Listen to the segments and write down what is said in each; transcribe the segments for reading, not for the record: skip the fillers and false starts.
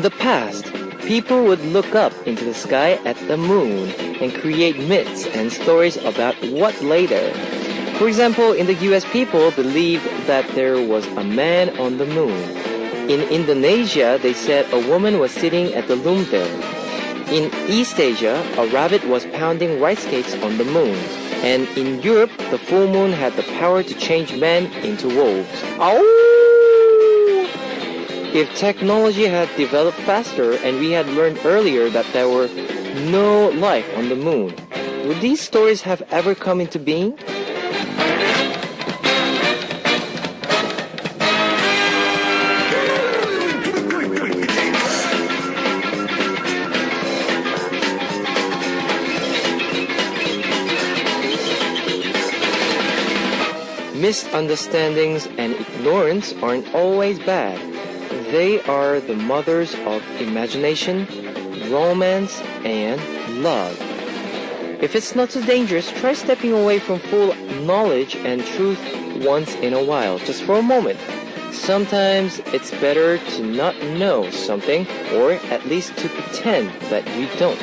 the past, people would look up into the sky at the moon and create myths and stories about what later. For example, in the US, people believed that there was a man on the moon. In Indonesia, they said a woman was sitting at the loom there. In East Asia, a rabbit was pounding rice cakes on the moon. And in Europe, the full moon had the power to change men into wolves. Ow! If technology had developed faster and we had learned earlier that there were no life on the moon, would these stories have ever come into being? Misunderstandings and ignorance aren't always bad. They are the mothers of imagination, romance, and love. If it's not so dangerous, try stepping away from full knowledge and truth once in a while, just for a moment. Sometimes it's better to not know something, or at least to pretend that you don't.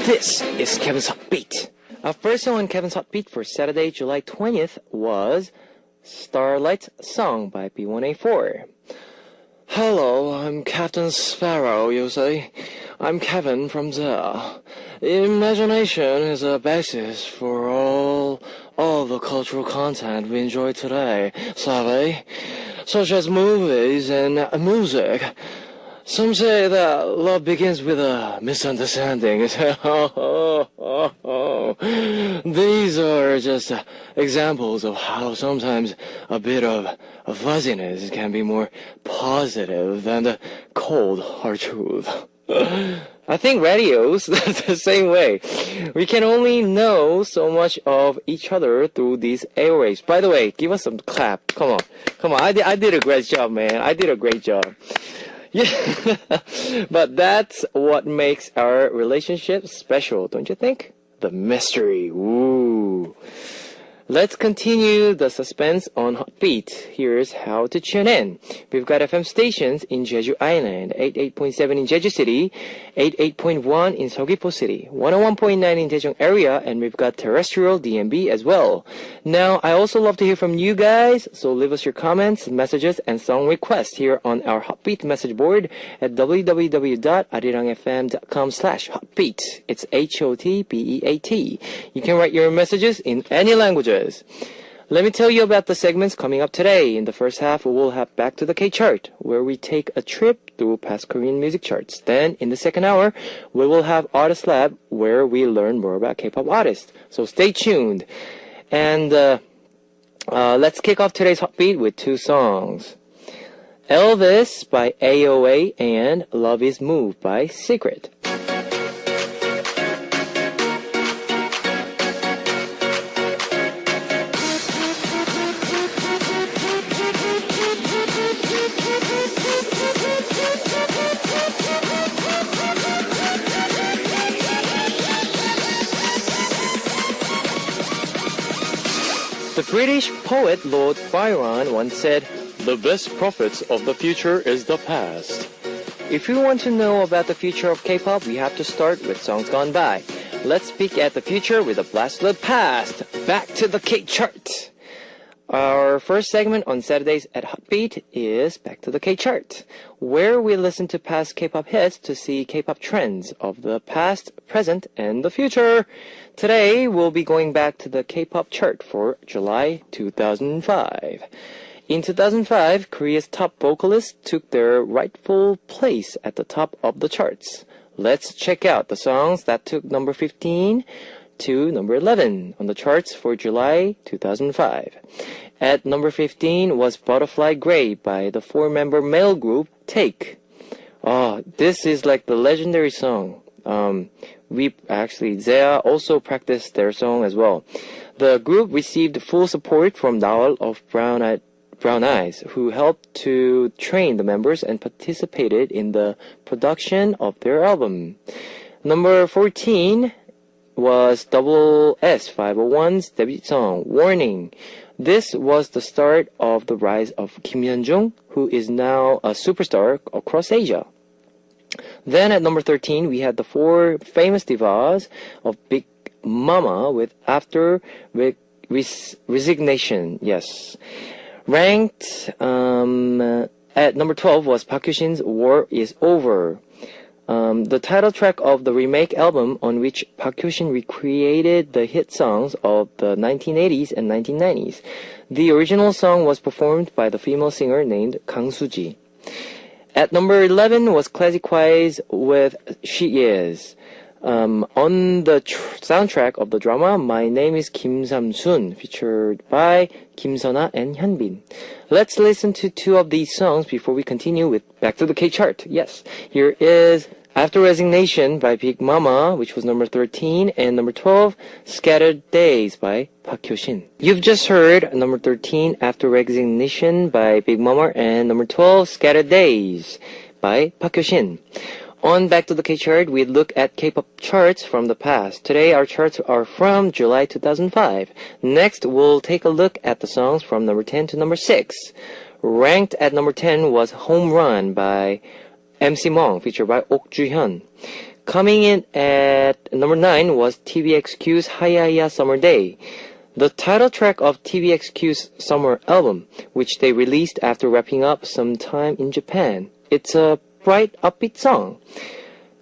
This is Kevin's Hot Beat. Our first song on Kevin's Hot Beat for Saturday, July 20th was Starlight Song by B1A4. Hello, I'm Captain Sparrow, you say. I'm Kevin from there. Imagination is a basis for all the cultural content we enjoy today, savvy? Such as movies and music. Some say that love begins with a misunderstanding. These are just examples of how sometimes a bit of fuzziness can be more positive than the cold hard truth. I think radio's the same way. We can only know so much of each other through these airwaves. By the way, give us some clap. Come on. I did a great job, man. I did a great job. Yeah, but that's what makes our relationship special, don't you think? The mystery. Ooh. Let's continue the suspense on Hot Beat. Here's how to tune in. We've got FM stations in Jeju Island, 88.7 in Jeju City, 88.1 in Seogwipo City, 101.9 in Daejeong area, and we've got terrestrial DMB as well. Now, I also love to hear from you guys, so leave us your comments, messages, and song requests here on our Hot Beat message board at www.arirangfm.com/hotbeat. It's HOTBEAT. You can write your messages in any languages. Let me tell you about the segments coming up today. In the first half, we will have Back to the K-Chart, where we take a trip through past Korean music charts. Then, in the second hour, we will have Artist Lab, where we learn more about K-pop artists. So stay tuned. And let's kick off today's Hot Beat with two songs. Elvis by AOA and Love Is Moved by Secret. The British poet Lord Byron once said, "The best prophets of the future is the past." If you want to know about the future of K-pop, we have to start with songs gone by. Let's peek at the future with a blast of the past. Back to the K-Chart. Our first segment on Saturdays at Hot Beat is Back to the K-Chart, where we listen to past K-pop hits to see K-pop trends of the past, present, and the future. Today, we'll be going back to the K-pop chart for July 2005. In 2005, Korea's top vocalists took their rightful place at the top of the charts. Let's check out the songs that took number 15 to number 11 on the charts for July 2005. At number 15 was Butterfly Gray by the four-member male group Take. Oh, this is like the legendary song. Zea also practiced their song as well. The group received full support from Naol of Brown Eyes, who helped to train the members and participated in the production of their album. Number 14 was Double S501's debut song, Warning. This was the start of the rise of Kim Yeon-jung, who is now a superstar across Asia. Then at number 13, we had the four famous divas of Big Mama with After Resignation. Yes. Ranked at number 12 was Park Hyo-shin's War is Over. The title track of the remake album on which Park Hyo-shin recreated the hit songs of the 1980s and 1990s. The original song was performed by the female singer named Kang Soo-ji. At number 11 was Classic Wise with She Is. On the soundtrack of the drama My Name is Kim Sam-sun, featured by Kim Seon-ah and Hyunbin. Let's listen to two of these songs before we continue with Back to the K-chart. Yes, here is After Resignation by Big Mama, which was number 13, and number 12, Scattered Days by Park Hyo-shin. You've just heard number 13, After Resignation by Big Mama, and number 12, Scattered Days by Park Hyo-shin. On Back to the K-chart, we look at K-pop charts from the past. Today, our charts are from July 2005. Next, we'll take a look at the songs from number 10 to number 6. Ranked at number 10 was Home Run by MC Mong, featured by Ok Ju-hyun. Coming in at number 9 was TVXQ's Hayaya Summer Day, the title track of TVXQ's summer album, which they released after wrapping up some time in Japan. It's a bright, upbeat song.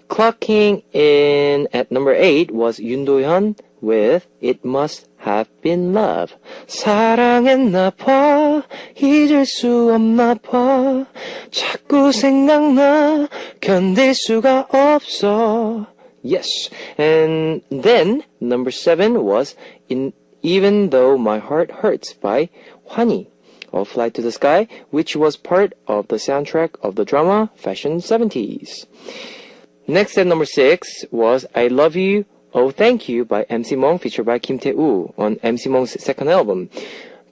Clocking in at number 8 was Yoon Do-hyun with It Must Have Been Love. 사랑했나 봐, 잊을 수 없나 봐, 자꾸 생각나, 견딜 수가 없어. Yes. And then number 7 was Even Though My Heart Hurts by Hwani of Fly to the Sky, which was part of the soundtrack of the drama Fashion 70s. Next at number 6 was I Love You, Oh Thank You by MC Mong, featured by Kim Tae-woo on MC Mong's second album.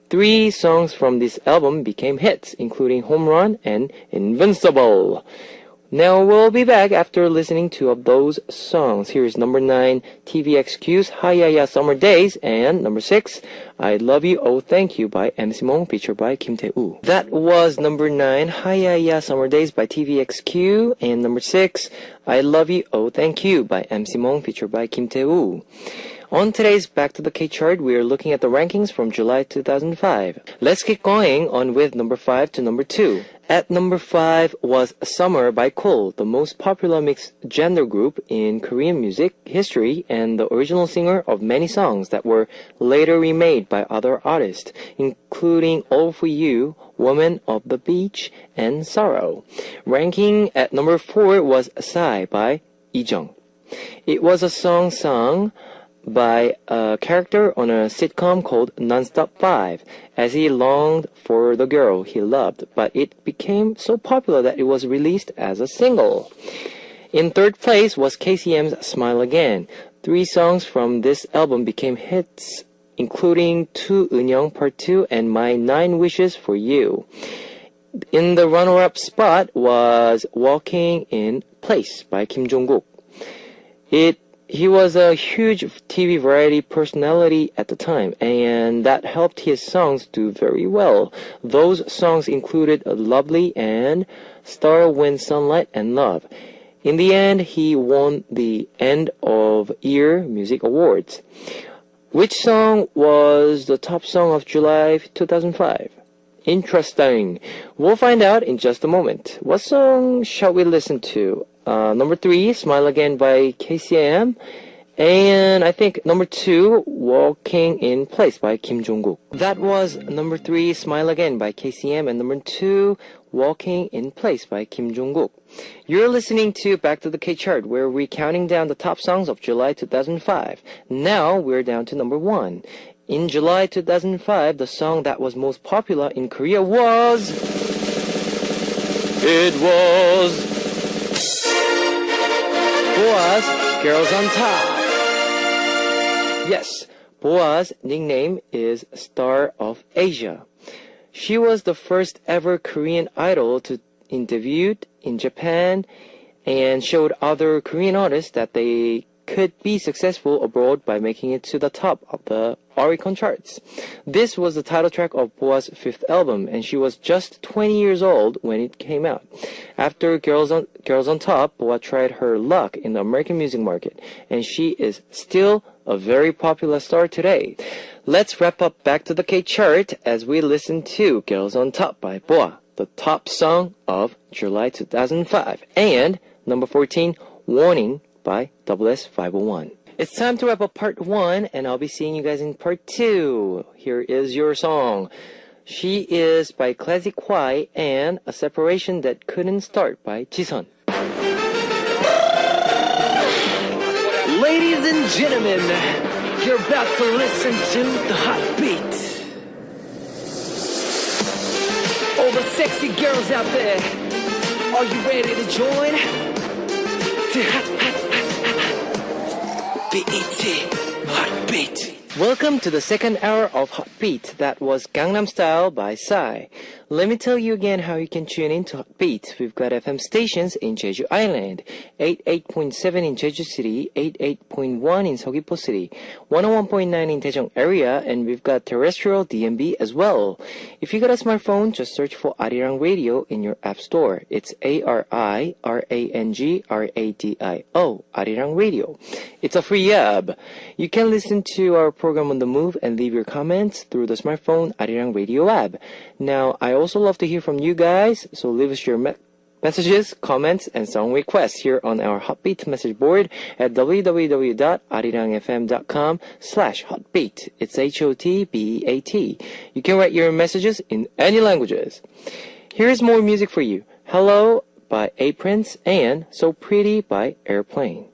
3 songs from this album became hits, including Home Run and Invincible. Now we'll be back after listening to those songs. Here's number 9, TVXQ's Hayaya Summer Days, and number 6, I Love You, Oh Thank You by MC Mong, featured by Kim Tae-woo. That was number 9, Hayaya Summer Days by TVXQ, and number 6, I Love You, Oh Thank You by MC Mong, featured by Kim Tae-woo. On today's Back to the K-chart, we are looking at the rankings from July 2005. Let's get going on with number 5 to number 2. At number 5 was Summer by Cole, the most popular mixed gender group in Korean music history and the original singer of many songs that were later remade by other artists, including All For You, Woman of the Beach, and Sorrow. Ranking at number 4 was Psy by Lee Jung. It was a song sung by a character on a sitcom called Nonstop 5 as he longed for the girl he loved, but it became so popular that it was released as a single. In third place was KCM's Smile Again. 3 songs from this album became hits, including To Eunyoung Part 2 and My 9 Wishes for You. In the runner-up spot was Walking in Place by Kim Jong-kook. He was a huge TV variety personality at the time, and that helped his songs do very well. Those songs included Lovely and Star, Wind, Sunlight, and Love. In the end, he won the End of Year Music Awards. Which song was the top song of July 2005? Interesting. We'll find out in just a moment. What song shall we listen to? Number 3, Smile Again by KCM. And I think number 2, Walking in Place by Kim Jong-kook. That was number 3, Smile Again by KCM, and number 2, Walking in Place by Kim Jong-kook. You're listening to Back to the K-chart, where we're counting down the top songs of July 2005. Now we're down to number 1. In July 2005, the song that was most popular in Korea was... It was... Boa's Girls on Top. Yes, Boa's nickname is Star of Asia. She was the first ever Korean idol to debut in Japan and showed other Korean artists that they could be successful abroad by making it to the top of the Oricon charts. This was the title track of Boa's fifth album, and she was just 20 years old when it came out. After Girls on Top, Boa tried her luck in the American music market, and she is still a very popular star today. Let's wrap up Back to the K chart as we listen to Girls on Top by Boa, the top song of July 2005, and number 14, Warning by SS501. It's time to wrap up part 1, and I'll be seeing you guys in part 2. Here is your song. She Is by Classic Kwai and A Separation That Couldn't Start by Jisun. Ladies and gentlemen, you're about to listen to the hot beat. All the sexy girls out there, are you ready to join? BET Hot Beat. Welcome to the second hour of Hot Beat. That was Gangnam Style by Psy. Let me tell you again how you can tune in to Hot Beat. We've got FM stations in Jeju Island, 88.7 in Jeju City, 88.1 in Seogwipo City, 101.9 in Daejeong area, and we've got terrestrial DMB as well. If you got a smartphone, just search for Arirang Radio in your app store. It's ARIRANGRADIO, Arirang Radio. It's a free app. You can listen to our program on the move and leave your comments through the smartphone Arirang Radio app. Now, I also love to hear from you guys, so leave us your messages, comments, and song requests here on our Hotbeat message board at www.arirangfm.com/hotbeat. It's HOTBEAT. You can write your messages in any languages. Here's more music for you. Hello by A-Prince and So Pretty by Airplane.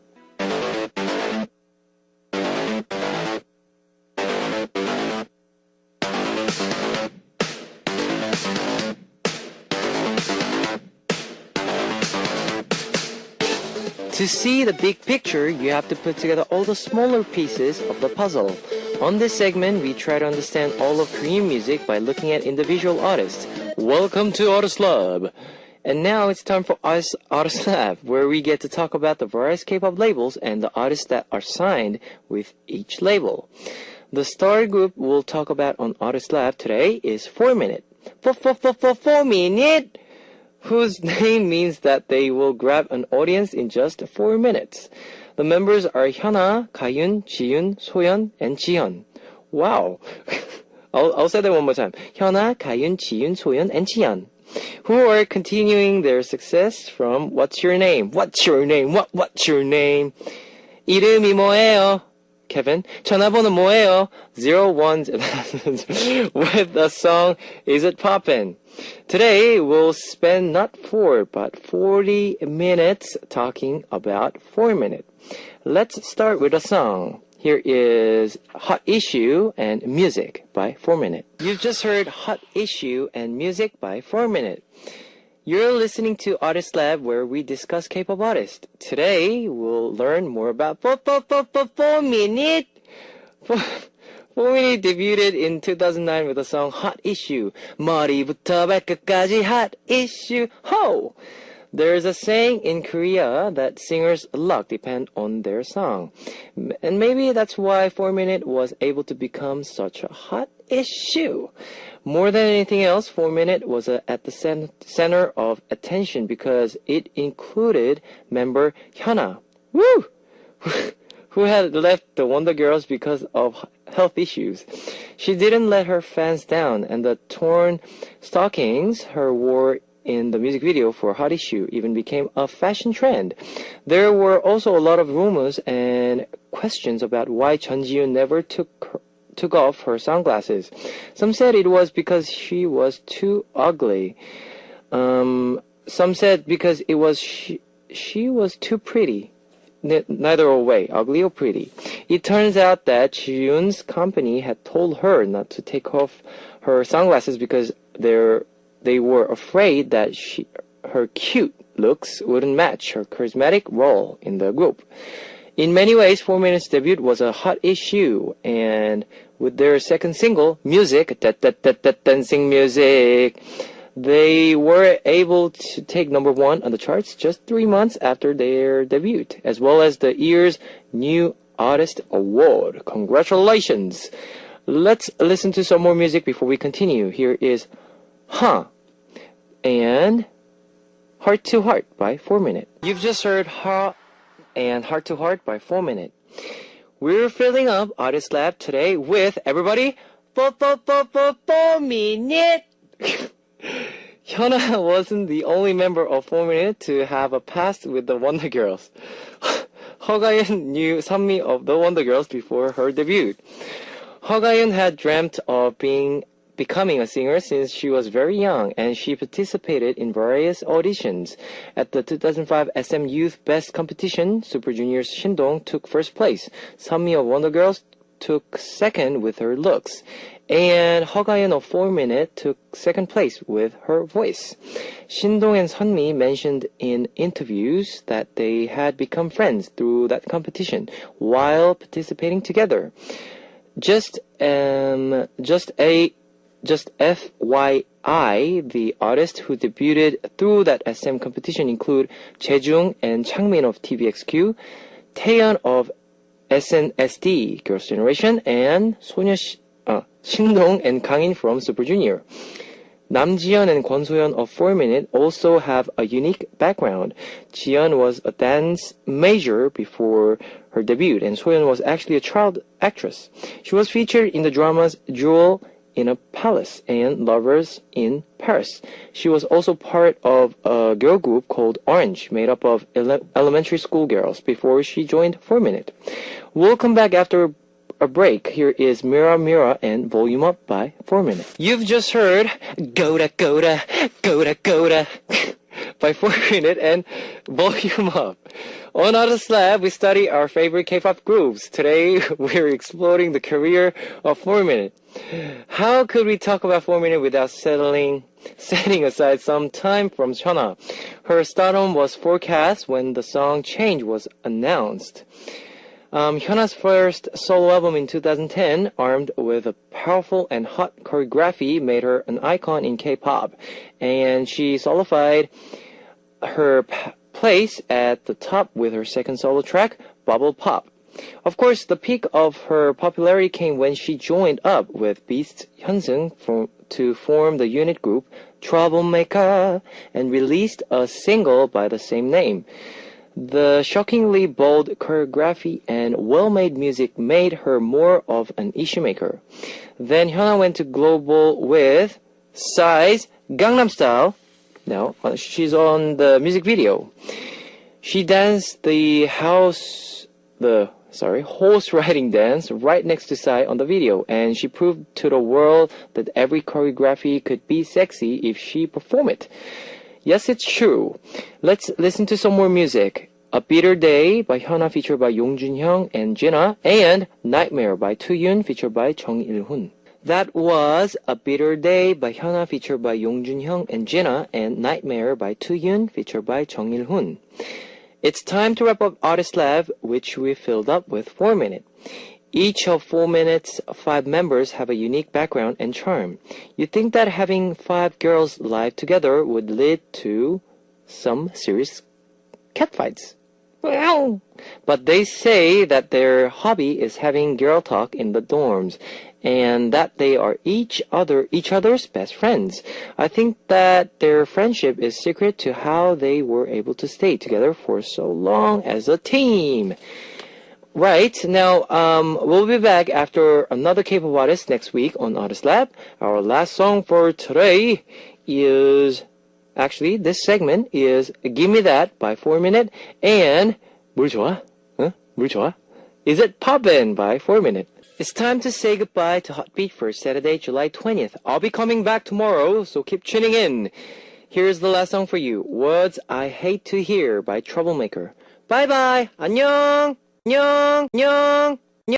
To see the big picture, you have to put together all the smaller pieces of the puzzle. On this segment, we try to understand all of Korean music by looking at individual artists. Welcome to Artist Lab! And now it's time for Artist Lab, where we get to talk about the various K-pop labels and the artists that are signed with each label. The star group we'll talk about on Artist Lab today is 4 Minute. 4 Minute! Whose name means that they will grab an audience in just 4 minutes. The members are Hyuna, Kayun, Jiyoon, Soyeon, and Jihyun. Wow. I'll say that one more time. Hyuna, Kayun, Jiyoon, Soyeon, and Jihyun, who are continuing their success from What's Your Name? What's your name? What's your name? 이름이 뭐예요? Kevin. 전화번호 뭐예요? 01 with the song Is It Poppin'? Today we'll spend not 4 but 40 minutes talking about 4 Minute. Let's start with a song. Here is Hot Issue and Music by 4 Minute. You've just heard Hot Issue and Music by 4 Minute. You're listening to Artist Lab, where we discuss K-pop artists. Today, we'll learn more about 4 Minute. 4 Minute debuted in 2009 with the song Hot Issue. 머리부터 발끝까지 Hot Issue. Ho! There's a saying in Korea that singers' luck depend on their song. And maybe that's why 4 Minute was able to become such a hot issue. More than anything else, 4 Minute was at the center of attention because it included member Hyuna, who had left the Wonder Girls because of health issues. She didn't let her fans down, and the torn stockings her wore in the music video for Hot Issue even became a fashion trend. There were also a lot of rumors and questions about why Jeon Ji-yoon never took off her sunglasses. Some said it was because she was too ugly. Some said because it was she was too pretty. Neither way, ugly or pretty. It turns out that Ji-yoon's company had told her not to take off her sunglasses because they were afraid that her cute looks wouldn't match her charismatic role in the group. In many ways, 4 Minute's debut was a hot issue, and with their second single, Music, dancing music, They were able to take number one on the charts just 3 months after their debut, as well as the year's New Artist Award. Congratulations! Let's listen to some more music before we continue. Here is Huh and Heart to Heart by 4 Minute. You've just heard Huh and Heart to Heart by 4 Minute. We're filling up Artist Lab today with everybody 4 Minute. Hyuna wasn't the only member of 4 Minute to have a past with the Wonder Girls. Hogayon knew Sunmi of the Wonder Girls before her debut. Hogayon had dreamt of becoming a singer since she was very young, and she participated in various auditions. At the 2005 SM Youth Best Competition, Super Junior's Shindong took first place. Sunmi of Wonder Girls took second with her looks, and Hogayon of 4 Minute took second place with her voice. Shindong and Sunmi mentioned in interviews that they had become friends through that competition while participating together. Just FYI, the artists who debuted through that SM competition include Jaejung and Changmin of TVXQ, Taeyeon of SNSD, Girls' Generation, and Shindong and Kangin from Super Junior. Namjiyeon and Kwon of 4 Minute also have a unique background. Jiyeon was a dance major before her debut, and Soyeon was actually a child actress. She was featured in the dramas Jewel in a Palace and Lovers in Paris. She was also part of a girl group called Orange, made up of elementary school girls, before she joined 4 Minute. We'll come back after a break. Here is Mira Mira and Volume Up by 4 Minute. You've just heard Goda Goda Goda Goda by 4 Minute and Volume Up. On Artist Lab, we study our favorite K-pop groups. Today, we're exploring the career of 4 Minute. How could we talk about 4 Minute without setting aside some time from Hyuna? Her stardom was forecast when the song Change was announced. Hyuna's first solo album in 2010, armed with a powerful and hot choreography, made her an icon in K-pop, and she solidified her place at the top with her second solo track, Bubble Pop. Of course, the peak of her popularity came when she joined up with Beast's Hyunseung to form the unit group Troublemaker and released a single by the same name. The shockingly bold choreography and well-made music made her more of an issue maker. Then Hyuna went to global with Psy's Gangnam Style. Now, she's on the music video. She danced the horse riding dance right next to Psy on the video, and she proved to the world that every choreography could be sexy if she performed it. Yes, it's true. Let's listen to some more music. A Bitter Day by Hyuna featured by Yong Jun-hyung and Jina, and Nightmare by Too-yoon featured by Jung Il-hun. That was A Bitter Day by Hyuna featured by Yong Jun-hyung and Jina, and Nightmare by Too-yoon featured by Jung Il-hun. It's time to wrap up Artist Lab, which we filled up with 4 Minute. Each of 4 Minute's 5 members have a unique background and charm. You'd think that having 5 girls live together would lead to some serious catfights. But they say that their hobby is having girl talk in the dorms, and that they are each other's best friends. I think that their friendship is secret to how they were able to stay together for so long as a team. Right, now we'll be back after another K-pop artist next week on Artist Lab. Our last song for today is, actually this segment is Gimme That by 4 Minute and 물 좋아? 물 좋아? Is It Poppin' by 4 Minute. It's time to say goodbye to Hotbeat for Saturday, July 20th. I'll be coming back tomorrow, so keep tuning in. Here's the last song for you, Words I Hate to Hear by Troublemaker. Bye bye! 안녕! 안녕! 안녕!